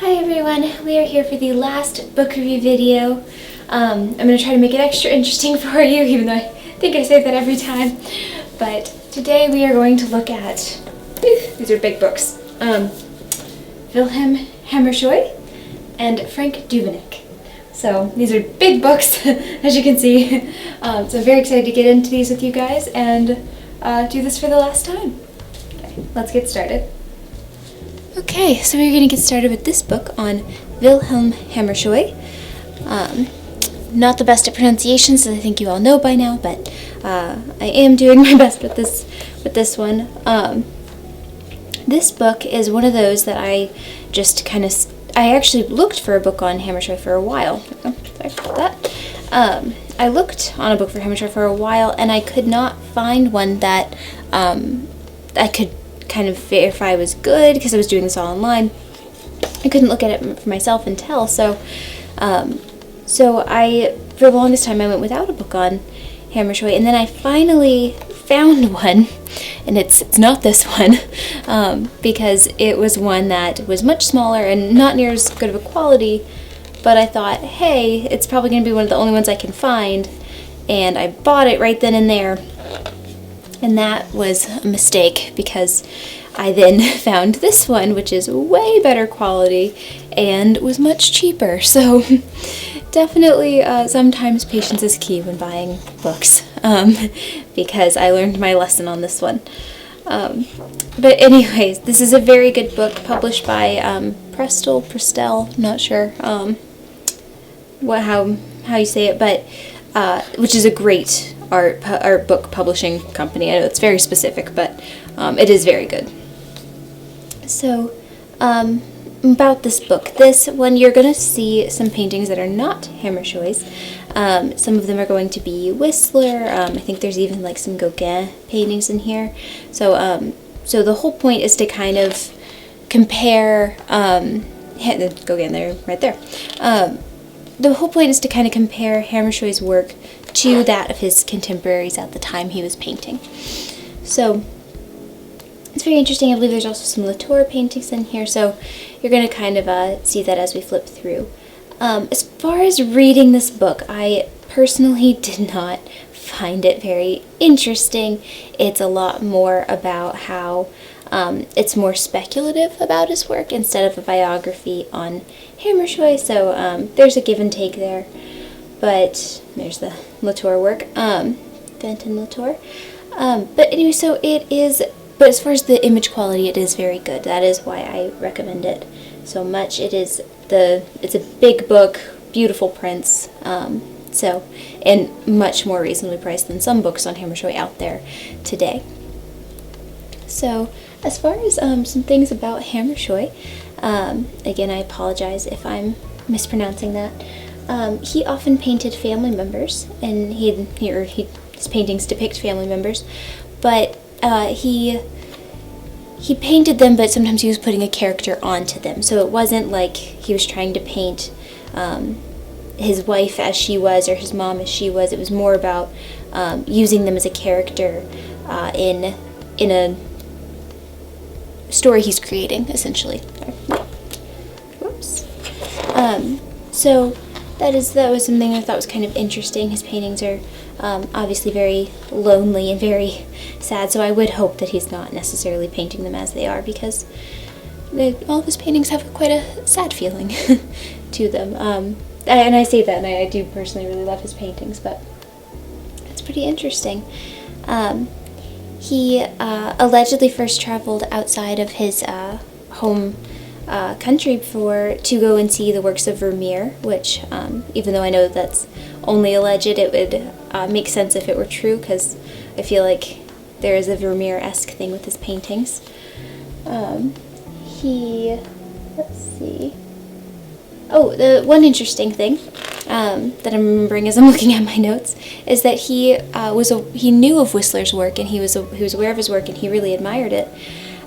Hi everyone, we are here for the last book review video. I'm going to try to make it extra interesting for you, even though I think I say that every time. But today we are going to look at, these are big books, Vilhelm Hammershøi and Frank Duveneck. So these are big books, as you can see. So I'm very excited to get into these with you guys and do this for the last time. Okay, let's get started. Okay, so we're going to get started with this book on Vilhelm Hammershøi. Not the best at pronunciations, as I think you all know by now, but I am doing my best with this one. This book is one of those that I just kind of... I actually looked for a book on Hammershøi for a while. Oh, sorry about that. I looked on a book for Hammershøi for a while, and I could not find one that I could kind of verify was good, because I was doing this all online. I couldn't look at it for myself and tell, so I, for the longest time, I went without a book on Hammershøi, and then I finally found one, and it's not this one, because it was one that was much smaller and not near as good of a quality, but I thought, hey, it's probably going to be one of the only ones I can find, and I bought it right then and there. And that was a mistake, because I then found this one, which is way better quality and was much cheaper. So definitely sometimes patience is key when buying books, because I learned my lesson on this one. But anyways, this is a very good book published by Prestel, not sure how you say it, but which is a great art book publishing company. I know it's very specific, but it is very good. So, about this book. This one, you're going to see some paintings that are not Hammershøi's. Some of them are going to be Whistler. I think there's even like some Gauguin paintings in here. So, so the whole point is to kind of compare, Gauguin there, right there. The whole point is to kind of compare Hammershøi's work to that of his contemporaries at the time he was painting. So it's very interesting. I believe there's also some Latour paintings in here, so you're going to kind of see that as we flip through. As far as reading this book, I personally did not find it very interesting. It's a lot more about how it's more speculative about his work instead of a biography on Hammershøi, so there's a give and take there. But there's the Latour work, Fenton Latour. But anyway, so it is, but as far as the image quality, it is very good. That is why I recommend it so much. It's a big book, beautiful prints, and much more reasonably priced than some books on Hammershøi out there today. So, as far as some things about Hammershøi, again, I apologize if I'm mispronouncing that. He often painted family members, and his paintings depict family members, but he painted them, but sometimes he was putting a character onto them. So it wasn't like he was trying to paint his wife as she was or his mom as she was. It was more about using them as a character in a story he's creating, essentially. Whoops. So that was something I thought was kind of interesting. His paintings are obviously very lonely and very sad, so I would hope that he's not necessarily painting them as they are, because all of his paintings have quite a sad feeling to them. And I say that, and I do personally really love his paintings, but it's pretty interesting. He allegedly first traveled outside of his home country to go and see the works of Vermeer, which, even though I know that's only alleged, it would make sense if it were true, because I feel like there is a Vermeer-esque thing with his paintings. Let's see. Oh, the one interesting thing that I'm remembering as I'm looking at my notes is that he knew of Whistler's work, and he was aware of his work, and he really admired it.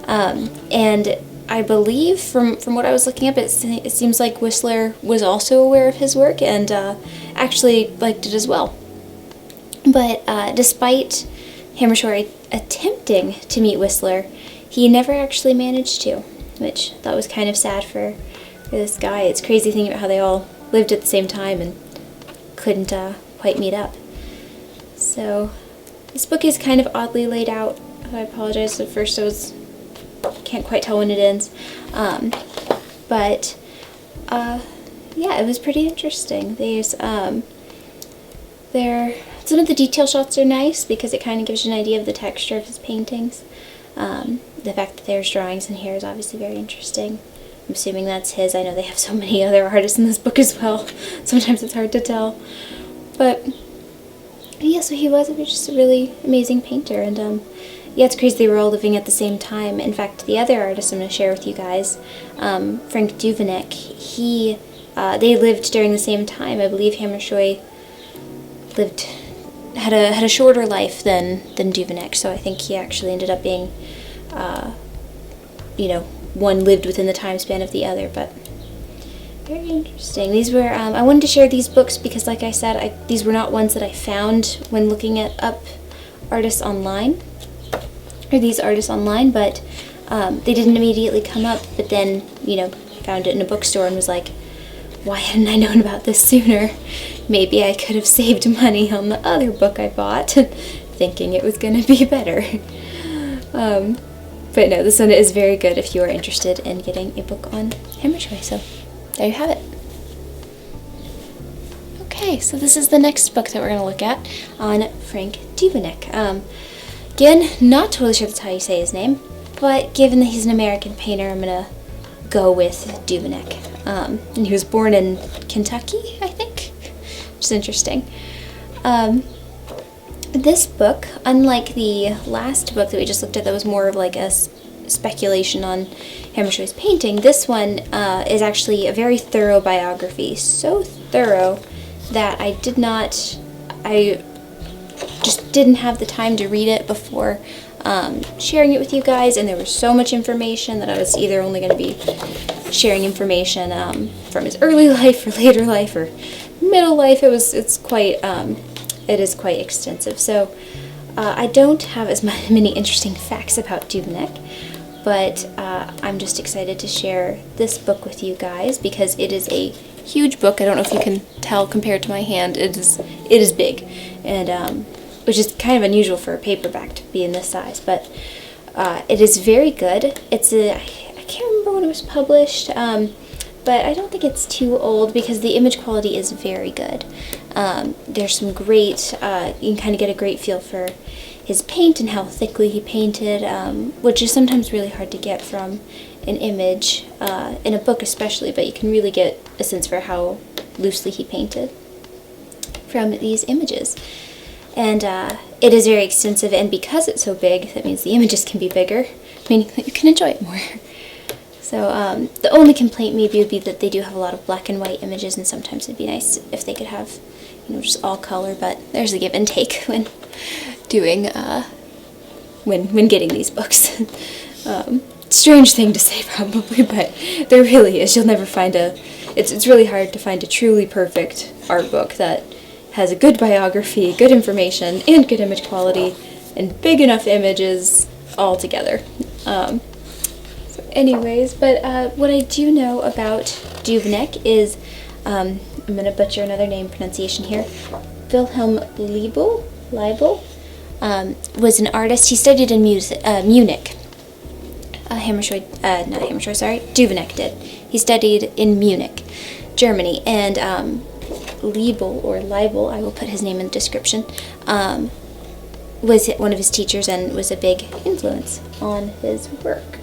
And I believe from what I was looking up, it seems like Whistler was also aware of his work and actually liked it as well. But despite Hammershøi attempting to meet Whistler, he never actually managed to, which I thought was kind of sad for this guy. It's crazy thinking about how they all lived at the same time and couldn't quite meet up. So this book is kind of oddly laid out. I apologize. At first can't quite tell when it ends. But yeah, it was pretty interesting. There's some of the detail shots are nice because it kind of gives you an idea of the texture of his paintings. The fact that there's drawings in here is obviously very interesting. I'm assuming that's his. I know they have so many other artists in this book as well. Sometimes it's hard to tell. But yeah, so he was just a really amazing painter. And yeah, it's crazy they were all living at the same time. In fact, the other artist I'm going to share with you guys, Frank Duveneck, they lived during the same time. I believe Hammershøi had a shorter life than Duveneck, so I think he actually ended up being, one lived within the time span of the other, but very interesting. These were, I wanted to share these books because, like I said, these were not ones that I found when looking up artists online, or these artists online, but they didn't immediately come up, but then, found it in a bookstore and was like, why hadn't I known about this sooner? Maybe I could have saved money on the other book I bought, thinking it was going to be better. But no, this one is very good if you are interested in getting a book on Hammershøi. So there you have it. Okay, so this is the next book that we're going to look at on Frank Duveneck. Again, not totally sure that's how you say his name, but given that he's an American painter, I'm going to go with Duveneck. And he was born in Kentucky, I think, which is interesting. This book, unlike the last book that we just looked at that was more of like a speculation on Hammershøi's painting, this one is actually a very thorough biography. So thorough that I just didn't have the time to read it before sharing it with you guys, and there was so much information that I was either only going to be sharing information from his early life or later life or middle life. It is quite extensive. So I don't have as many interesting facts about Duveneck, but I'm just excited to share this book with you guys because it is a huge book. I don't know if you can tell compared to my hand. It is big, and which is kind of unusual for a paperback to be in this size, but it is very good. I can't remember when it was published, but I don't think it's too old because the image quality is very good. There's some great, you can kind of get a great feel for his paint and how thickly he painted, which is sometimes really hard to get from an image, in a book especially, but you can really get a sense for how loosely he painted from these images. And it is very extensive, and because it's so big, that means the images can be bigger, meaning that you can enjoy it more. So the only complaint maybe would be that they do have a lot of black and white images, and sometimes it'd be nice if they could have, just all color, but there's a give and take when doing, when getting these books. Strange thing to say probably, but there really is. You'll never find it's really hard to find a truly perfect art book that has a good biography, good information, and good image quality, and big enough images all together. So anyways, but what I do know about Duveneck is, I'm going to butcher another name pronunciation here, Wilhelm Leibl, was an artist. He studied in Munich. Duveneck did. He studied in Munich, Germany, and Leibl, I will put his name in the description, was one of his teachers and was a big influence on his work.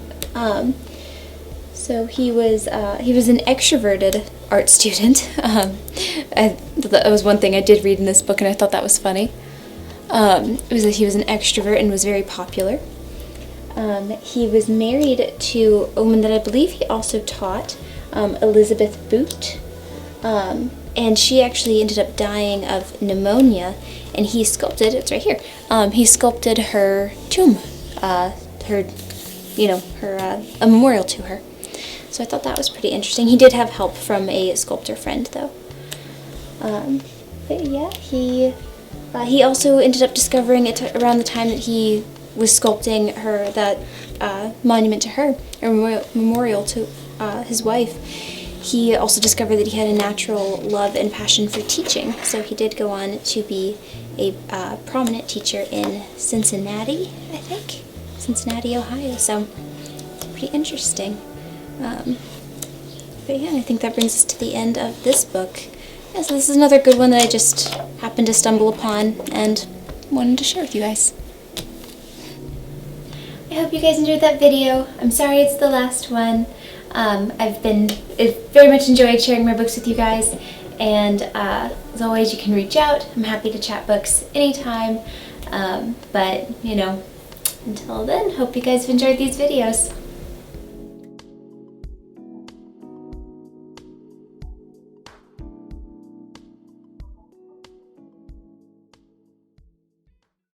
So he was an extroverted art student. That was one thing I did read in this book, and I thought that was funny. It was that he was an extrovert and was very popular. He was married to a woman that I believe he also taught, Elizabeth Boott. And she actually ended up dying of pneumonia, and he sculpted, it's right here, he sculpted her tomb, a memorial to her. So I thought that was pretty interesting. He did have help from a sculptor friend, though. But yeah, he also ended up discovering it around the time that he was sculpting that monument to her, or memorial to his wife. he also discovered that he had a natural love and passion for teaching. So he did go on to be a prominent teacher in Cincinnati, I think. Cincinnati, Ohio. So pretty interesting. But yeah, I think that brings us to the end of this book. Yeah, so this is another good one that I just happened to stumble upon and wanted to share with you guys. I hope you guys enjoyed that video. I'm sorry it's the last one. I've very much enjoyed sharing my books with you guys, and as always, you can reach out. I'm happy to chat books anytime, but you know, until then, hope you guys have enjoyed these videos.